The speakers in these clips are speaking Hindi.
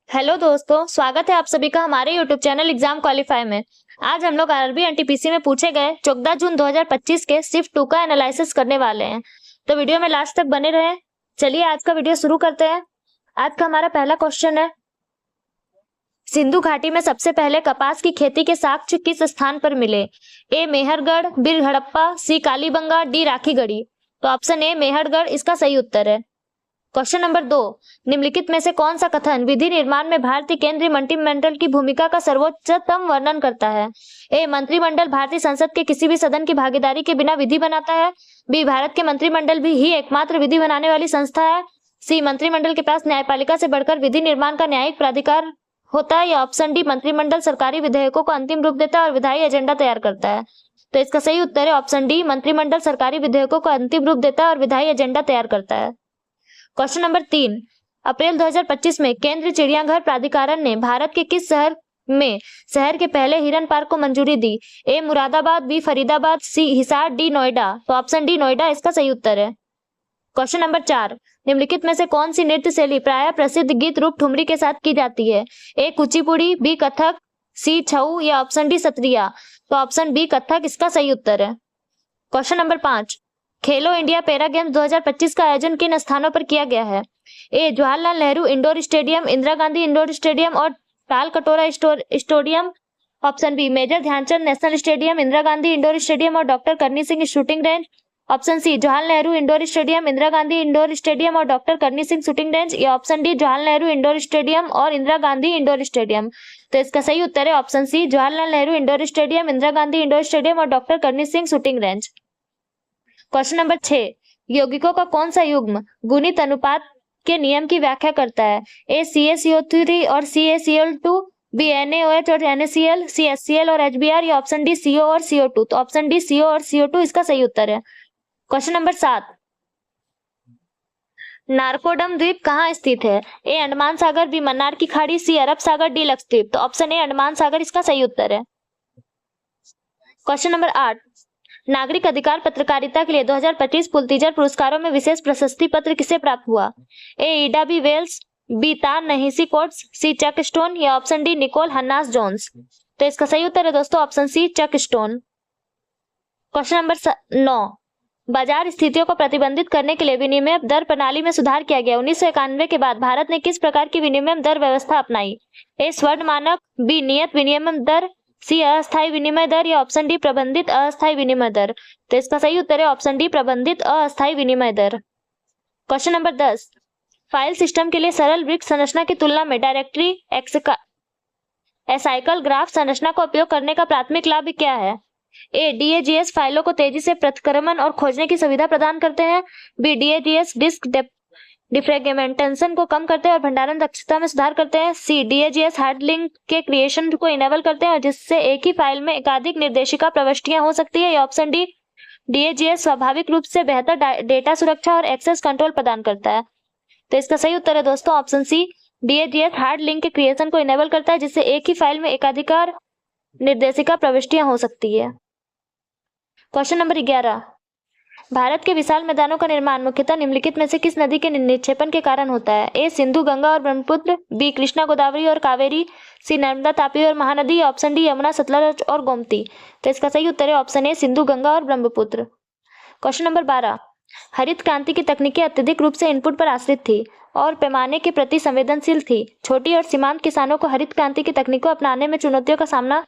हेलो दोस्तों, स्वागत है आप सभी का हमारे यूट्यूब चैनल एग्जाम क्वालिफाई में। आज हम लोग आरआरबी एनटीपीसी में पूछे गए 14 जून 2025 के शिफ्ट 2 का एनालिसिस करने वाले हैं। तो वीडियो में लास्ट तक बने रहें। चलिए आज का वीडियो शुरू करते हैं। आज का हमारा पहला क्वेश्चन है, सिंधु घाटी में सबसे पहले कपास की खेती के साक्ष्य किस स्थान पर मिले? ए मेहरगढ़, बी हड़प्पा, सी कालीबंगा, डी राखीगढ़ी। तो ऑप्शन ए मेहरगढ़ इसका सही उत्तर है। क्वेश्चन नंबर 2, निम्नलिखित में से कौन सा कथन विधि निर्माण में भारतीय केंद्रीय मंत्रिमंडल की भूमिका का सर्वोच्चतम वर्णन करता है? ए मंत्रिमंडल भारतीय संसद के किसी भी सदन की भागीदारी के बिना विधि बनाता है। बी भारत के मंत्रिमंडल भी ही एकमात्र विधि बनाने वाली संस्था है। सी मंत्रिमंडल के पास न्यायपालिका से बढ़कर विधि निर्माण का न्यायिक प्राधिकार होता है। या ऑप्शन डी मंत्रिमंडल सरकारी विधेयकों को अंतिम रूप देता है और विधायी एजेंडा तैयार करता है। तो इसका सही उत्तर है ऑप्शन डी, मंत्रिमंडल सरकारी विधेयकों को अंतिम रूप देता है और विधायी एजेंडा तैयार करता है। क्वेश्चन नंबर 3, अप्रैल 2025 में केंद्रीय चिड़ियाघर प्राधिकरण ने भारत के किस शहर के पहले हिरन पार्क को मंजूरी दी? ए मुरादाबाद, बी फरीदाबाद, सी हिसार, डी नोएडा। तो ऑप्शन डी नोएडा इसका सही उत्तर है। क्वेश्चन नंबर 4, निम्नलिखित में से कौन सी नृत्य शैली प्रायः प्रसिद्ध गीत रूप ठुमरी के साथ की जाती है? ए कुचिपुड़ी, बी कथक, सी छऊ, या ऑप्शन डी सत्रिया। तो ऑप्शन बी कथक इसका सही उत्तर है। क्वेश्चन नंबर 5, खेलो इंडिया पैरा गेम्स 2025 का आयोजन किन स्थानों पर किया गया है? A Jawaharlal Nehru indoor stadium, Indira Gandhi indoor stadium और Tal Katora stadium. Option B major Dhyanchand national stadium, Indira Gandhi indoor stadium और doctor Karni Singh shooting range. Option C Jawaharlal Nehru indoor stadium, Indira Gandhi indoor stadium और doctor Karni Singh shooting range. या option D Jawaharlal Nehru indoor stadium और इंदिरा गांधी इंडोर स्टेडियम। तो इसका सही उत्तर है option C Jawaharlal Nehru indoor stadium, Indira Gandhi indoor stadium और doctor Karni Singh shooting range. Question number 6, यौगिकों का कौन सा युग्म गुणित अनुपात के नियम की व्याख्या करता है? ए CaCO3 और CaCl2, बी NaOH और NaCl, सी HCl और HBr, या ऑप्शन डी CO और CO2। तो ऑप्शन डी CO और CO2 इसका सही उत्तर है। क्वेश्चन नंबर 7, नारकोडम द्वीप कहाँ स्थित है? ए अंडमान सागर, बी मन्नार की खाड़ी, सी अरब सागर, डी लक्षद्वीप। तो ऑप्शन ए अंडमान सागर इसका सही उत्तर है। क्वेश्चन नंबर 8, नागरिक अधिकार पत्रकारिता के लिए 2025 पुलित्जर पुरस्कारों में विशेष प्रशस्ति पत्र किसे प्राप्त हुआ? ए ईडा बी वेल्स, बी तान नहीसी कोट्स, सी चक स्टोन, या ऑप्शन डी निकोल हन्नास जोन्स। तो इसका सही उत्तर है दोस्तों ऑप्शन सी चक स्टोन। क्वेश्चन नंबर 9, बाजार स्थितियों को प्रतिबंधित करने के लिए विनिमय दर प्रणाली में सुधार किया गया। 1991 के बाद भारत ने किस प्रकार की विनिमय दर व्यवस्था अपनाई? ए स्वर्ण मानक, बी नियत विनिमय दर, सी अस्थायी विनिमय दर, या ऑप्शन डी प्रबंधित अस्थायी विनिमय दर। तो इसका सही उत्तर है ऑप्शन डी प्रबंधित अस्थायी विनिमय दर। क्वेश्चन नंबर 10, फाइल सिस्टम के लिए सरल वृक्ष संरचना की तुलना में डायरेक्टरी एसाइकल ग्राफ संरचना का उपयोग करने का प्राथमिक लाभ क्या है? ए DAGS फाइलों को तेजी से प्रतिक्रमण और खोजने की सुविधा प्रदान करते हैं। बी DAGS डिस्क डिफ्रेगमेंटेशन को कम करते हैं और भंडारण दक्षता में सुधार करते हैं। सी DAGS हार्ड लिंक के क्रिएशन को इनेबल करते हैं और जिससे एक ही फाइल में एकाधिक निर्देशिका प्रविष्टियां हो सकती है। या ऑप्शन डी DAGS स्वाभाविक रूप से बेहतर डेटा सुरक्षा और एक्सेस कंट्रोल प्रदान करता है। तो इसका सही उत्तर है दोस्तों option C DAGS hard link के क्रिएशन को इनेबल करता है जिससे एक ही फाइल में एकाधिकार निर्देशिका प्रविष्टियां हो सकती है। क्वेश्चन नंबर 11, भारत के विशाल मैदानों का निर्माण मुख्यतः निम्नलिखित में से किस नदी के निक्षेपण के कारण होता है? ए सिंधु गंगा और ब्रह्मपुत्र, बी कृष्णा गोदावरी और कावेरी, सी नर्मदा तापी और महानदी, ऑप्शन डी यमुना सतलज और गोमती। तो इसका सही उत्तर है ऑप्शन ए सिंधु गंगा और ब्रह्मपुत्र। क्वेश्चन नंबर 12, हरित क्रांति की तकनीकें अत्यधिक रूप से इनपुट पर आश्रित थी और पैमाने के प्रति संवेदनशील थी। छोटी और सीमांत किसानों को हरित क्रांति की तकनीकों अपनाने में चुनौतियों का सामना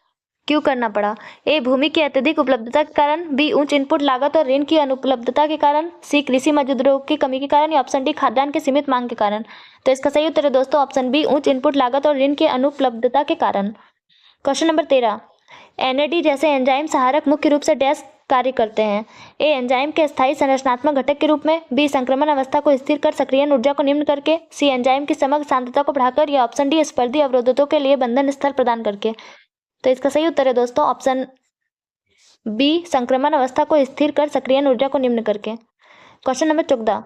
क्यों करना पड़ा? ए भूमि की अत्यधिक उपलब्धता के कारण, बी उच्च इनपुट लागत और ऋण की अनुपलब्धता के कारण, सी कृषि मजदूरों की कमी के कारण, या ऑप्शन डी खाद्यान्न की सीमित मांग के कारण। तो इसका सही उत्तर है दोस्तों ऑप्शन बी उच्च इनपुट लागत और ऋण की अनुपलब्धता के कारण। क्वेश्चन नंबर 13, NAD जैसे एंजाइम सहारक मुख्य रूप से डैश कार्य करते हैं? ए एंजाइम के स्थायी संरचनात्मक घटक के रूप में, बी संक्रमण अवस्था को स्थिर कर सक्रियण ऊर्जा को निम्न करके, सी एंजाइम की समग्र सांद्रता को बढ़ाकर, या ऑप्शन डी स्पर्धी अवरोधों के लिए बंधन स्तर प्रदान करके। तो इसका सही उत्तर है दोस्तों ऑप्शन बी संक्रमण अवस्था को स्थिर कर सक्रियण ऊर्जा को निम्न करके। क्वेश्चन नंबर 14,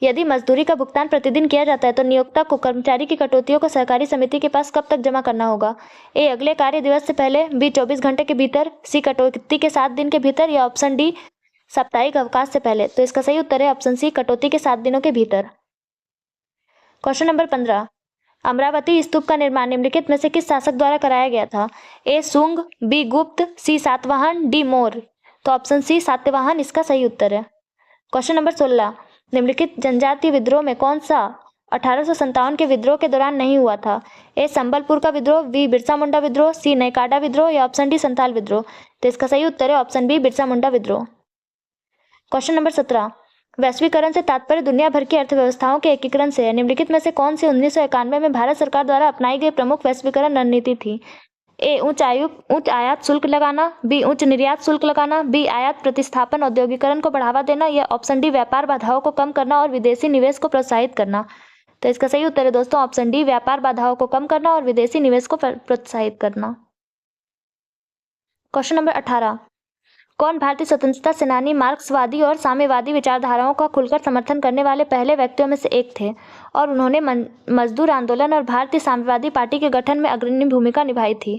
यदि मजदूरी का भुगतान प्रतिदिन किया जाता है तो नियोक्ता को कर्मचारी की कटौतियों को सहकारी समिति के पास कब तक जमा करना होगा? ए अगले कार्य दिवस से पहले, बी 24 घंटे के भीतर, सी कटौती के 7 दिन के भीतर, या ऑप्शन डी साप्ताहिक अवकाश से पहले। तो इसका सही उत्तर है ऑप्शन सी कटौती के 7 दिनों के भीतर। क्वेश्चन नंबर 15, अमरावती स्तूप का निर्माण निम्नलिखित में से किस शासक द्वारा कराया गया था? ए शुंग, बी गुप्त, सी सातवाहन, डी मौर्य। तो ऑप्शन सी सातवाहन इसका सही उत्तर है। क्वेश्चन नंबर 16, निम्नलिखित जनजातीय विद्रोह में कौन सा 1857 के विद्रोह के दौरान नहीं हुआ था? ए संबलपुर का विद्रोह, बी बिरसा मुंडा विद्रोह, सी नयकाड़ा विद्रोह या ऑप्शन डी संथाल विद्रोह। तो इसका सही उत्तर है ऑप्शन बी बिरसा मुंडा विद्रोह। क्वेश्चन नंबर 17, वैश्वीकरण से तात्पर्य दुनिया भर की अर्थव्यवस्थाओं के एकीकरण से है। निम्नलिखित में से कौन सी 1991 में भारत सरकार द्वारा अपनाई गई प्रमुख वैश्वीकरण रणनीति थी? ए उच्च आयात शुल्क लगाना, बी उच्च निर्यात शुल्क लगाना, बी आयात प्रतिस्थापन औद्योगिकरण को बढ़ावा देना या ऑप्शन डी व्यापार बाधाओं को कम करना और विदेशी निवेश को प्रोत्साहित करना। तो इसका सही उत्तर है दोस्तों ऑप्शन डी व्यापार बाधाओं को कम करना और विदेशी निवेश को प्रोत्साहित करना। क्वेश्चन नंबर 18, कौन भारतीय स्वतंत्रता सेनानी मार्क्सवादी और साम्यवादी विचारधाराओं का खुलकर समर्थन करने वाले पहले व्यक्तियों में से एक थे और उन्होंने मजदूर आंदोलन और भारतीय साम्यवादी पार्टी के गठन में अग्रणी भूमिका निभाई थी?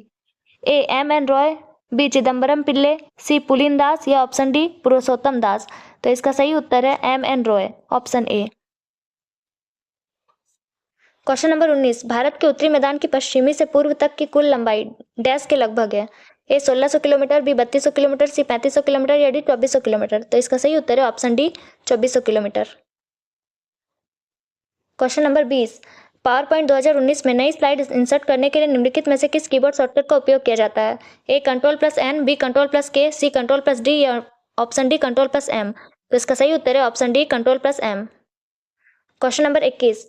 ए एम.एन. रॉय, बी चिदम्बरम पिल्ले, सी पुलिन दास या ऑप्शन डी पुरुषोत्तम दास। तो इसका सही उत्तर है M.N.. Roy, option A. Question number 19, Bharat के उत्तरी मैदान की पश्चिमी से पूर्व तक की कुल लंबाई डैश के लगभग है? ए 1600 किलोमीटर, बी 3200 किलोमीटर, सी 3500 किलोमीटर या डी 2400 किलोमीटर। तो इसका सही उत्तर है option D 2400 kilometre. Question number 20, power point 2019 में नई स्लाइड इंसर्ट करने के लिए निम्नलिखित में से किस कीबोर्ड शॉर्टकट का उपयोग किया जाता है? ए Ctrl+N, बी Ctrl+K, सी Ctrl+D या ऑप्शन डी Ctrl+M। तो इसका सही उत्तर है option D Ctrl+M। Question number 21,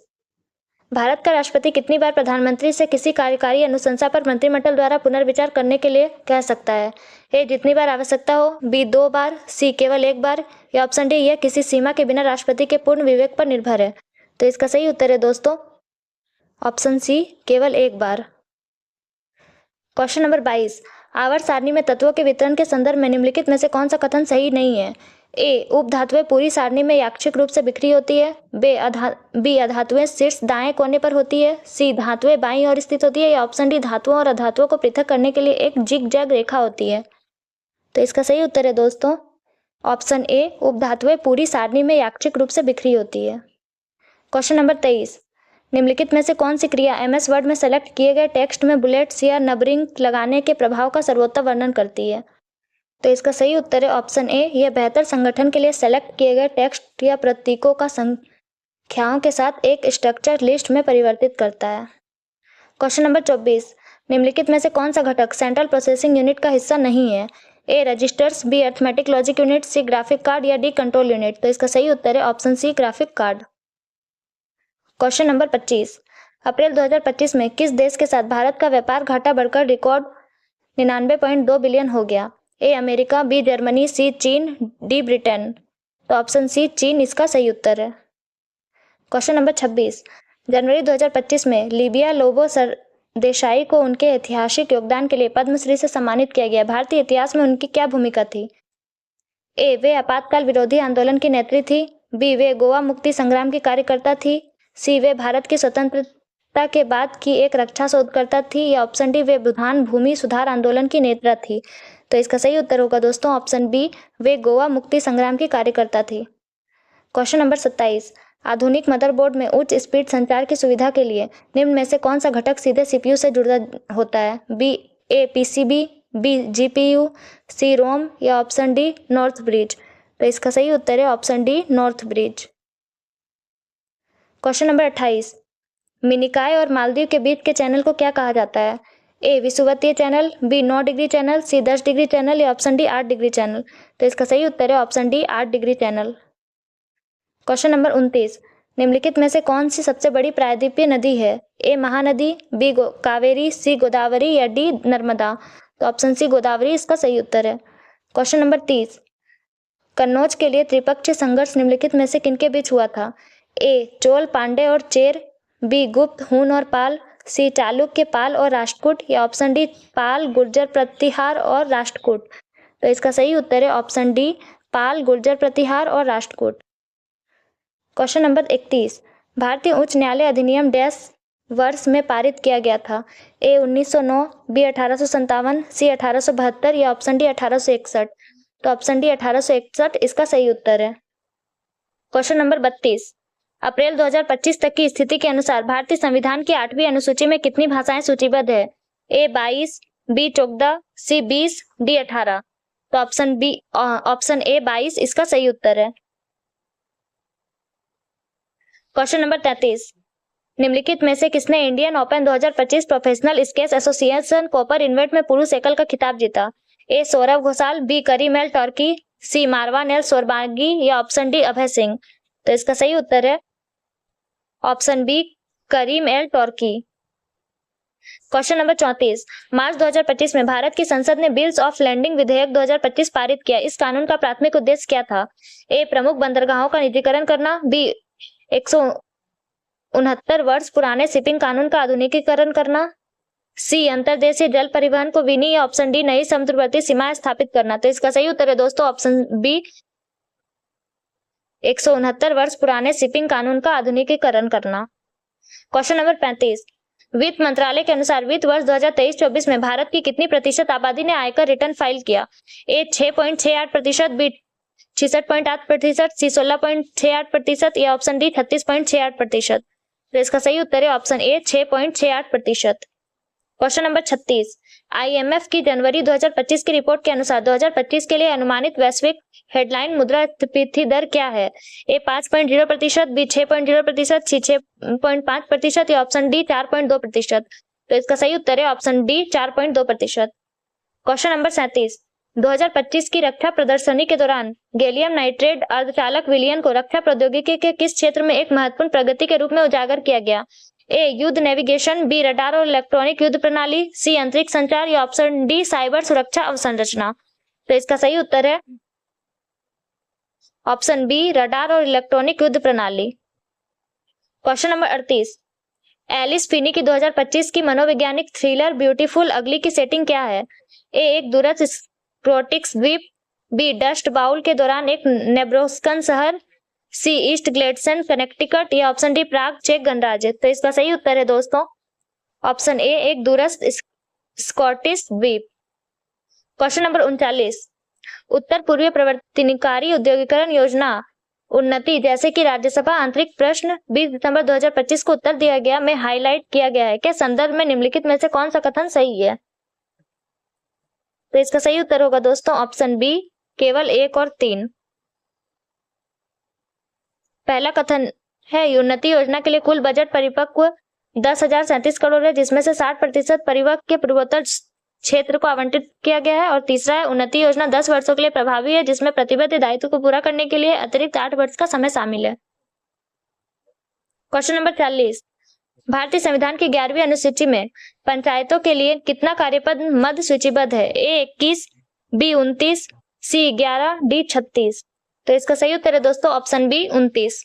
Bharat का राष्ट्रपति कितनी बार प्रधानमंत्री से किसी कार्यकारी अनुशंसा पर मंत्रिमंडल द्वारा पुनर्विचार करने के लिए कह सकता है? ए जितनी बार आवश्यकता हो, बी 2 बार, सी केवल 1 बार या ऑप्शन डी यह किसी सीमा के बिना राष्ट्रपति के पूर्ण विवेक पर निर्भर है। तो इसका सही उत्तर है दोस्तों ऑप्शन सी केवल 1 बार। क्वेश्चन नंबर 22, आवर्त सारणी में तत्वों के वितरण के संदर्भ में निम्नलिखित में से कौन सा कथन सही नहीं है? ए उपधातुएं पूरी सारणी में यादृच्छिक रूप से बिखरी होती है, बी अधातुएं शीर्ष दाएं कोने पर होती है, सी धातुएं बाईं ओर स्थित होती है या ऑप्शन डी धातुओं और अधातुओं को पृथक करने के लिए एक जिग जैग रेखा होती है। तो इसका सही उत्तर है दोस्तों ऑप्शन ए उपधातुएं पूरी सारणी में यादृच्छिक रूप से बिखरी होती है। क्वेश्चन नंबर 23, निम्नलिखित में से कौन सी क्रिया एमएस वर्ड में सेलेक्ट किए गए टेक्स्ट में बुलेट्स या नंबरिंग लगाने के प्रभाव का सर्वोत्तम वर्णन करती है? तो इसका सही उत्तर है ऑप्शन ए यह बेहतर संगठन के लिए सेलेक्ट किए गए टेक्स्ट या प्रतीकों का संख्याओं के साथ एक स्ट्रक्चर लिस्ट में परिवर्तित करता है। क्वेश्चन नंबर 24, निम्नलिखित में से कौन सा घटक सेंट्रल प्रोसेसिंग यूनिट का हिस्सा नहीं है? A registers, B arithmetic logic unit, C graphic card या डी कंट्रोल यूनिट। तो इसका सही उत्तर है option C graphic card. Question number 25, अप्रैल 2025 में किस देश के साथ भारत का व्यापार घाटा बढ़कर रिकॉर्ड 99.2 बिलियन हो गया? ए अमेरिका, बी जर्मनी, सी चीन, डी ब्रिटेन। तो ऑप्शन सी चीन इसका सही उत्तर है। क्वेश्चन नंबर 26, जनवरी 2025 में लिबिया लोबो सरदेसाई को उनके ऐतिहासिक योगदान के लिए पद्मश्री से सम्मानित किया गया। भारतीय इतिहास में उनकी क्या भूमिका थी? ए वे आपातकाल विरोधी आंदोलन की नेत्री थी, बी वे गोवा मुक्ति संग्राम की कार्यकर्ता थी, सी वे भारत की स्वतंत्रता के बाद की एक रक्षा शोधकर्ता थी या ऑप्शन डी वे बुधान भूमि सुधार आंदोलन की नेता थी। तो इसका सही उत्तर होगा दोस्तों ऑप्शन बी वे गोवा मुक्ति संग्राम की कार्यकर्ता थी। क्वेश्चन नंबर 27, आधुनिक मदरबोर्ड में उच्च स्पीड संचार की सुविधा के लिए निम्न में से कौन सा घटक सीधे सीपीयू से जुड़ा होता है? बी ए पीसीबी, बी जीपीयू, सी रोम या ऑप्शन डी नॉर्थ ब्रिज। तो इसका सही उत्तर है option D north bridge. Question number 28, Minicoy और मालदीव के बीच के चैनल को क्या कहा जाता है? ए विषुवतीय चैनल, बी 9 डिग्री चैनल, सी 10 डिग्री चैनल या ऑप्शन डी 8 डिग्री चैनल। तो इसका सही उत्तर है option D 8 degree channel. Question number 29, निम्नलिखित में से कौन सी सबसे बड़ी प्रायद्वीपीय नदी है? ए महानदी, बी कावेरी, सी गोदावरी या डी नर्मदा। तो ऑप्शन सी गोदावरी इसका सही उत्तर है। क्वेश्चन नंबर 30, कन्नौज के लिए त्रिपक्षीय संघर्ष निम्नलिखित में से किनके बीच हुआ था? ए चोल पांडे और चेर, बी गुप्त हून और पाल, सी चालुक्य पाल और राष्ट्रकूट या ऑप्शन डी पाल गुर्जर प्रतिहार और राष्ट्रकूट। तो इसका सही उत्तर है ऑप्शन डी पाल गुर्जर प्रतिहार और राष्ट्रकूट। क्वेश्चन नंबर 31, भारतीय उच्च न्यायालय अधिनियम डैश वर्ष में पारित किया गया था? ए 1909, बी 1857, सी 1872 या ऑप्शन डी 1861। तो ऑप्शन डी 1861 इसका सही उत्तर है। क्वेश्चन नंबर 32, अप्रैल 2025 तक की स्थिति के अनुसार भारतीय संविधान की 8वीं अनुसूची में कितनी भाषाएं सूचीबद्ध है? ए 22, बी 14, सी 20, डी 18। तो ऑप्शन ए 22 इसका सही उत्तर है। क्वेश्चन नंबर 33, निम्नलिखित में से किसने Indian open 2025 professional sketch association copper event में पुरुष एकल का खिताब जीता? ए सौरभ घोषाल, बी करीम एल टर्की, सी मारवान एल सोरबागी या ऑप्शन डी अभय सिंह। तो इसका सही उत्तर है ऑप्शन बी करीम एल टर्की। क्वेश्चन नंबर 34, मार्च 2025 में भारत की संसद ने बिल्स ऑफ लैंडिंग विधेयक 2025 पारित किया। इस कानून का प्राथमिक उद्देश्य क्या था? ए प्रमुख बंदरगाहों का निजीकरण करना, बी 169 वर्ष पुराने शिपिंग कानून का आधुनिकीकरण करना, सी अंतर्देशीय जल परिवहन को विनी या ऑप्शन डी नई समुद्रवर्ती सीमाएं स्थापित करना। तो इसका सही उत्तर है दोस्तों ऑप्शन बी 169 वर्ष पुराने शिपिंग कानून का आधुनिकीकरण करना। क्वेश्चन नंबर 35, वित्त मंत्रालय के अनुसार वित्त वर्ष 2023-24 में भारत की कितनी प्रतिशत आबादी ने आयकर रिटर्न फाइल किया? ए 6.68%, बी 66.8%, सी 16.68% या ऑप्शन डी 36.68%। तो इसका सही उत्तर है option A 6.68%। Question number 36, IMF की जनवरी 2025 की रिपोर्ट के अनुसार 2025 के लिए अनुमानित वैश्विक हेडलाइन मुद्रास्फीति दर क्या है? ए 5.0%, बी 6.0%, सी 6.5% या ऑप्शन डी 4.2%। तो इसका सही उत्तर है ऑप्शन डी 4.2%। क्वेश्चन नंबर 37, 2025 की रक्षा प्रदर्शनी के दौरान गैलियम नाइट्रेट अर्धचालक विलयन को रक्षा प्रौद्योगिकी के किस क्षेत्र में एक महत्वपूर्ण प्रगति के रूप में उजागर किया गया? ए युद्ध नेविगेशन, बी रडार और इलेक्ट्रॉनिक युद्ध प्रणाली, सी अंतरिक्ष संचार या ऑप्शन डी साइबर सुरक्षा अवसंरचना। तो इसका सही उत्तर है ऑप्शन बी रडार और इलेक्ट्रॉनिक युद्ध प्रणाली। क्वेश्चन नंबर 38, एलिस फिनी की 2025 की मनोवैज्ञानिक थ्रिलर ब्यूटीफुल अगली की सेटिंग क्या है? ए एक दूरस्थ स्क्रोटिक्स द्वीप, बी डस्ट बाउल के दौरान एक नेब्रास्कन शहर, सी ईस्ट ग्लेडसन कनेक्टिकट या ऑप्शन डी प्राग चेक गणराज्य। तो इसका सही उत्तर है दोस्तों ऑप्शन ए एक दूरस्थ स्कॉटिश द्वीप। क्वेश्चन नंबर 39, उत्तर पूर्वीय प्रवर्तनकारी उद्योगीकरण योजना उन्नति जैसे कि राज्यसभा आंतरिक प्रश्न 20 दिसंबर 2025 को उत्तर दिया गया में हाईलाइट किया गया है के संदर्भ में निम्नलिखित में से कौन सा कथन सही है? तो इसका सही उत्तर होगा दोस्तों ऑप्शन बी केवल 1 और 3। पहला कथन है उन्नति योजना के लिए कुल बजट परिपक्व 10,037 करोड़ है, जिसमें से 60% परिपक्व के पूर्वोत्तर क्षेत्र को आवंटित किया गया है। और तीसरा है उन्नति योजना 10 वर्षों के लिए प्रभावी है, जिसमें प्रतिबद्ध दायित्व को पूरा करने के लिए अतिरिक्त 8 वर्ष का समय शामिल है। क्वेश्चन नंबर 40, भारतीय संविधान की 11वीं अनुसूची में पंचायतों के लिए कितना कार्यपद मध्य सूचीबद्ध है? ए 21, बी 29, सी 11, डी 36। तो इसका सही उत्तर है दोस्तों ऑप्शन बी 29।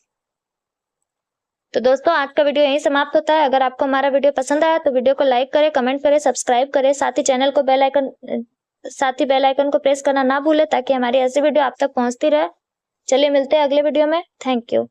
तो दोस्तों आज का वीडियो यहीं समाप्त होता है। अगर आपको हमारा वीडियो पसंद आया तो वीडियो को लाइक करें, कमेंट करें, सब्सक्राइब करें, साथ ही बेल आइकन को प्रेस करना ना भूलें ताकि हमारी ऐसी वीडियो आप तक पहुंचती रहे। चलिए मिलते हैं अगले वीडियो में। Thank you.